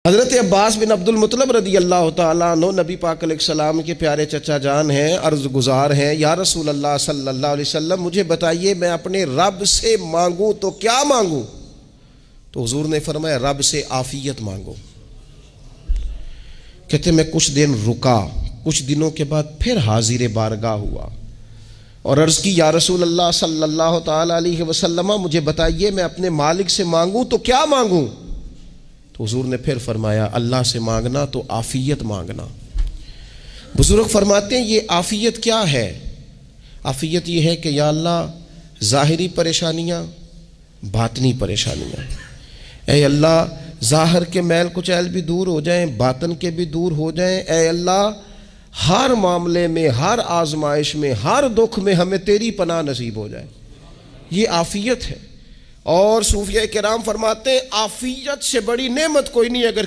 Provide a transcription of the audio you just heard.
حضرت عباس بن عبد المطلب رضی اللہ تعالیٰ عنہ نبی پاک علیہ السلام کے پیارے چچا جان ہیں، عرض گزار ہیں، یا رسول اللہ صلی اللہ علیہ وسلم مجھے بتائیے میں اپنے رب سے مانگوں تو کیا مانگوں؟ تو حضور نے فرمایا رب سے عافیت مانگو۔ کہتے میں کچھ دن رکا، کچھ دنوں کے بعد پھر حاضر بارگاہ ہوا اور عرض کی یا رسول اللہ صلی اللہ تعالیٰ علیہ وسلم مجھے بتائیے میں اپنے مالک سے مانگوں تو کیا مانگوں؟ تو حضور نے پھر فرمایا اللہ سے مانگنا تو عافیت مانگنا۔ بزرگ فرماتے ہیں یہ عافیت کیا ہے؟ عافیت یہ ہے کہ یا اللہ ظاہری پریشانیاں، باطنی پریشانیاں، اے اللہ ظاہر کے میل کچیل بھی دور ہو جائیں، باطن کے بھی دور ہو جائیں، اے اللہ ہر معاملے میں، ہر آزمائش میں، ہر دکھ میں ہمیں تیری پناہ نصیب ہو جائے۔ یہ عافیت ہے۔ اور صوفیہ کرام فرماتے ہیں عافیت سے بڑی نعمت کوئی نہیں اگر